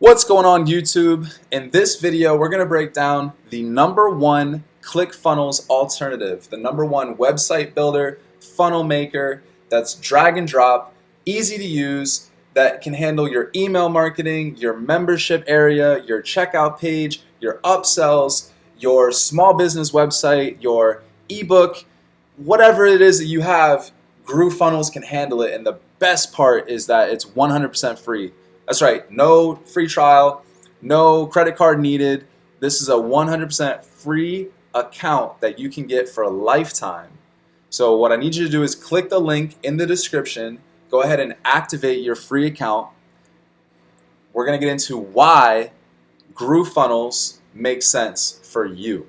What's going on YouTube? In this video, we're going to break down the #1 ClickFunnels alternative, the #1 website builder, funnel maker that's drag and drop, easy to use, that can handle your email marketing, your membership area, your checkout page, your upsells, your small business website, your ebook, whatever it is that you have. GrooveFunnels can handle it, and the best part is that it's 100% free. That's right, no free trial, no credit card needed. This is a 100% free account that you can get for a lifetime. So what I need you to do is click the link in the description, go ahead and activate your free account. We're going to get into why GrooveFunnels makes sense for you.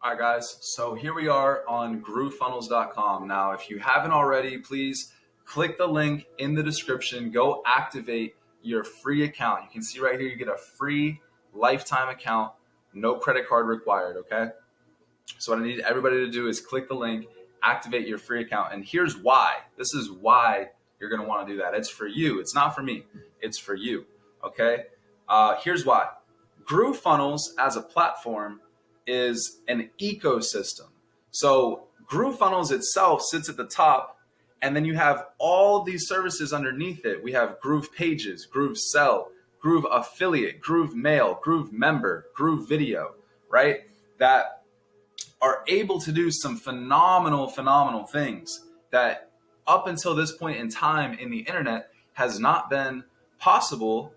Alright guys, so here we are on GrooveFunnels.com. Now if you haven't already, please click the link in the description, go activate your free account. You can see right here you get a free lifetime account, no credit card required, okay? So what I need everybody to do is click the link, activate your free account, and here's why. This is why you're going to want to do that. It's for you. It's not for me. It's for you, okay? Here's why. GrooveFunnels as a platform is an ecosystem. So GrooveFunnels itself sits at the top, and then you have all these services underneath it. We have Groove Pages, Groove Sell, Groove Affiliate, Groove Mail, Groove Member, Groove Video, right? That are able to do some phenomenal things that up until this point in time in the internet has not been possible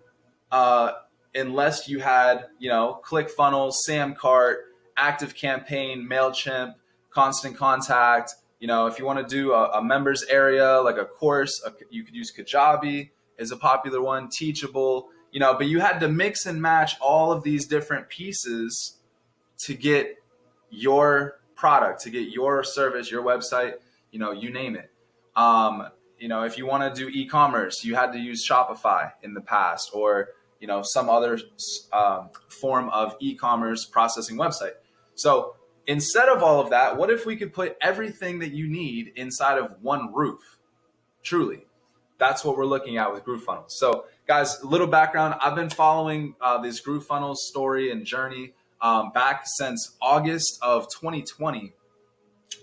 unless you had, ClickFunnels, Samcart, ActiveCampaign, MailChimp, Constant Contact. If you want to do a members area, like a course, you could use Kajabi is a popular one, Teachable, but you had to mix and match all of these different pieces to get your product, to get your service, your website, you name it. If you want to do e-commerce, you had to use Shopify in the past, or some other form of e-commerce processing website. So instead of all of that, what if we could put everything that you need inside of one roof? Truly, that's what we're looking at with GrooveFunnels. So guys, a little background. I've been following this GrooveFunnels story and journey back since August of 2020,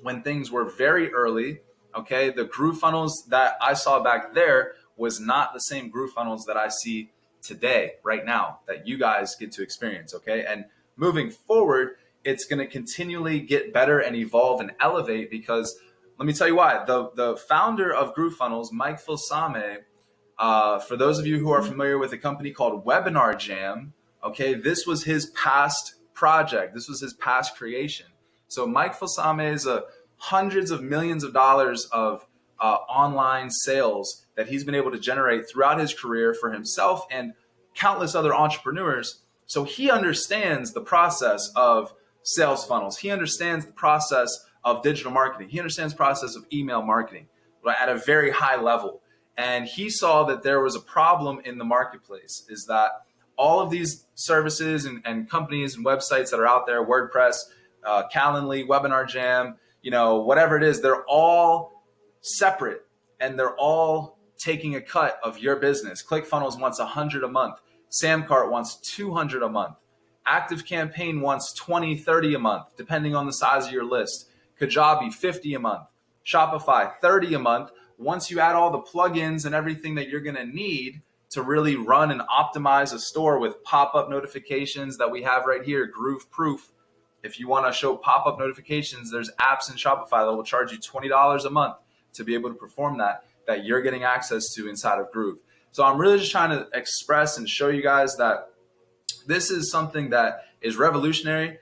when things were very early. Okay, the GrooveFunnels that I saw back there was not the same GrooveFunnels that I see today, right now, that you guys get to experience. Okay, and moving forward, it's going to continually get better and evolve and elevate, because let me tell you why. The founder of GrooveFunnels, Mike Filsame, for those of you who are familiar with a company called Webinar Jam, okay, this was his past project. This was his past creation. So Mike Filsame is hundreds of millions of dollars of online sales that he's been able to generate throughout his career for himself and countless other entrepreneurs. So he understands the process of sales funnels. He understands the process of digital marketing. He understands the process of email marketing at a very high level. And he saw that there was a problem in the marketplace, is that all of these services and companies and websites that are out there, WordPress, Calendly, Webinar Jam, whatever it is, they're all separate and they're all taking a cut of your business. ClickFunnels wants 100 a month. Samcart wants 200 a month. ActiveCampaign wants 20, 30 a month, depending on the size of your list. Kajabi, 50 a month. Shopify, 30 a month. Once you add all the plugins and everything that you're going to need to really run and optimize a store with pop-up notifications that we have right here, Groove Proof. If you want to show pop-up notifications, there's apps in Shopify that will charge you $20 a month to be able to perform that you're getting access to inside of Groove. So I'm really just trying to express and show you guys that this is something that is revolutionary.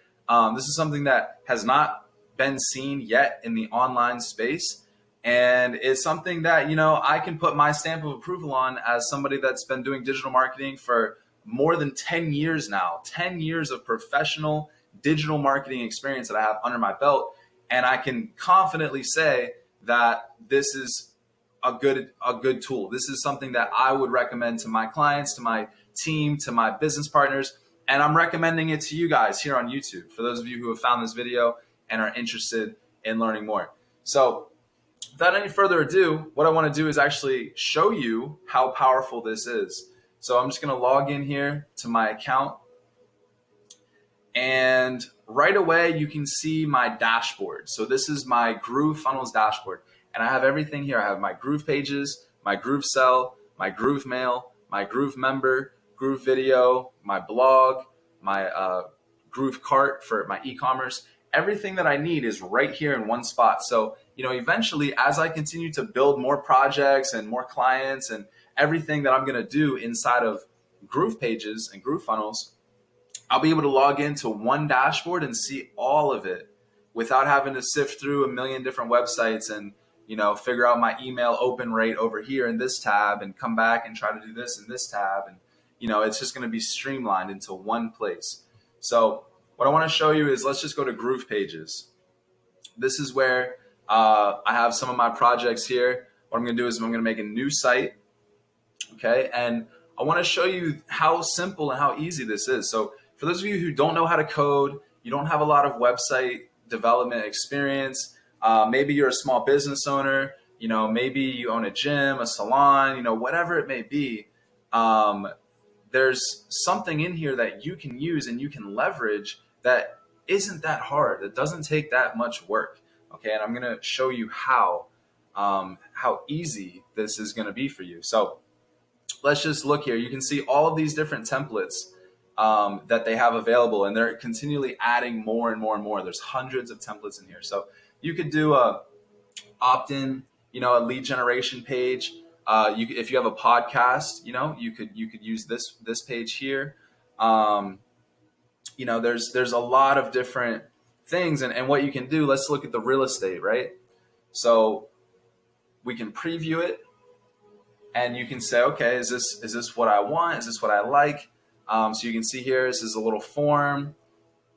This is something that has not been seen yet in the online space. And it's something that, I can put my stamp of approval on as somebody that's been doing digital marketing for more than 10 years now, 10 years of professional digital marketing experience that I have under my belt. And I can confidently say that this is a good tool. This is something that I would recommend to my clients, to my team, to my business partners, and I'm recommending it to you guys here on YouTube for those of you who have found this video and are interested in learning more. So without any further ado, what I want to do is actually show you how powerful this is. So I'm just going to log in here to my account, and right away you can see my dashboard. So this is my GrooveFunnels dashboard, and I have everything here. I have my Groove pages, my Groove Sell, my Groove Mail, my Groove Member, Groove Video, my blog, my Groove Cart for my e-commerce. Everything that I need is right here in one spot. So, eventually, as I continue to build more projects and more clients and everything that I'm going to do inside of Groove pages and GrooveFunnels, I'll be able to log into one dashboard and see all of it without having to sift through a million different websites and, figure out my email open rate over here in this tab and come back and try to do this in this tab. And, it's just going to be streamlined into one place. So what I want to show you is, let's just go to Groove pages. This is where I have some of my projects here. What I'm going to do is I'm going to make a new site. Okay. And I want to show you how simple and how easy this is. So for those of you who don't know how to code, you don't have a lot of website development experience, maybe you're a small business owner, maybe you own a gym, a salon, whatever it may be, there's something in here that you can use and you can leverage that isn't that hard. It doesn't take that much work. Okay, and I'm going to show you how easy this is going to be for you. So let's just look here. You can see all of these different templates that they have available, and they're continually adding more and more and more. There's hundreds of templates in here. So you could do a opt-in, a lead generation page. If you have a podcast, you could use this page here. There's a lot of different things, and what you can do. Let's look at the real estate, right? So we can preview it, and you can say, okay, is this what I want? Is this what I like? So you can see here, this is a little form.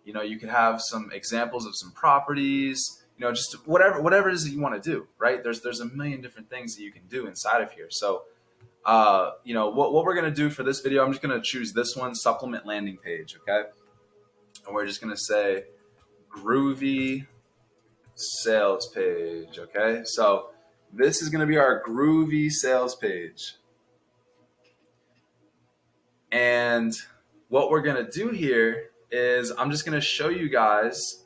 You can have some examples of some properties. Just whatever it is that you want to do, right? There's a million different things that you can do inside of here. So, what we're going to do for this video, I'm just going to choose this one, supplement landing page. Okay. And we're just going to say groovy sales page. Okay. So this is going to be our groovy sales page. And what we're going to do here is I'm just going to show you guys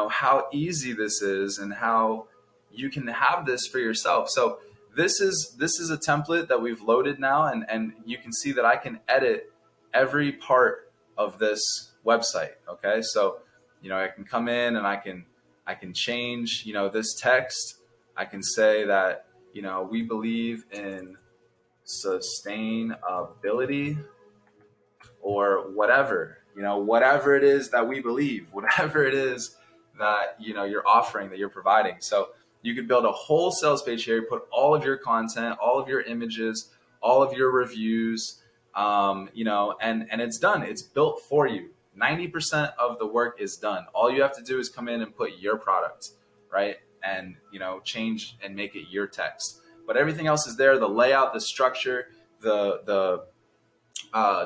how easy this is and how you can have this for yourself. So this is a template that we've loaded now, and you can see that I can edit every part of this website. Okay, so I can come in and I can change this text. I can say that we believe in sustainability, or whatever it is that we believe, whatever it is that you're offering, that you're providing. So you could build a whole sales page here, put all of your content, all of your images, all of your reviews, and it's done. It's built for you. 90% of the work is done. All you have to do is come in and put your product, right? And change and make it your text. But everything else is there: the layout, the structure, the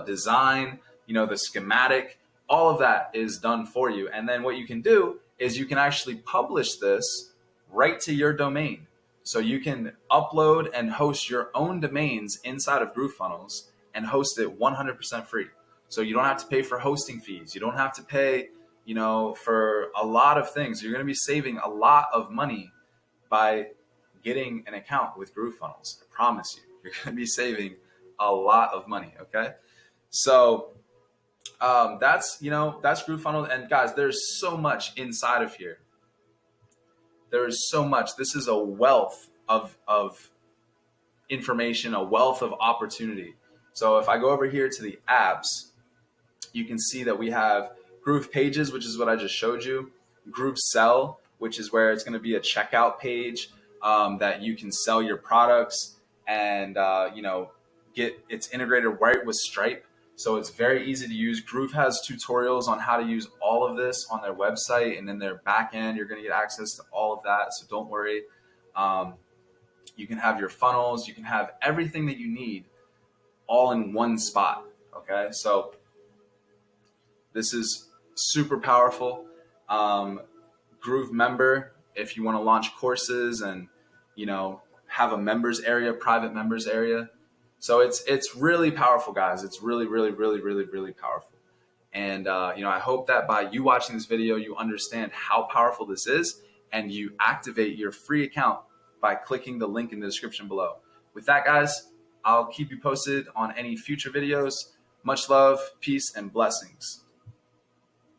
design, the schematic, all of that is done for you. And then what you can do is you can actually publish this right to your domain. So you can upload and host your own domains inside of GrooveFunnels and host it 100% free. So you don't have to pay for hosting fees. You don't have to pay, for a lot of things. You're going to be saving a lot of money by getting an account with GrooveFunnels. I promise you, you're going to be saving a lot of money. Okay. So that's GrooveFunnels. And guys, there's so much inside of here. There is so much. This is a wealth of information, a wealth of opportunity. So if I go over here to the apps, you can see that we have Groove Pages, which is what I just showed you. Groove Sell, which is where it's going to be a checkout page that you can sell your products and, get it's integrated right with Stripe. So it's very easy to use. Groove has tutorials on how to use all of this on their website, and in their back end, you're going to get access to all of that. So don't worry. You can have your funnels, you can have everything that you need all in one spot. Okay. So this is super powerful. Groove member, if you want to launch courses and, have a members area, private members area. So it's really powerful, guys. It's really, really, really, really, really powerful. And, I hope that by you watching this video, you understand how powerful this is, and you activate your free account by clicking the link in the description below. With that, guys, I'll keep you posted on any future videos. Much love, peace, and blessings.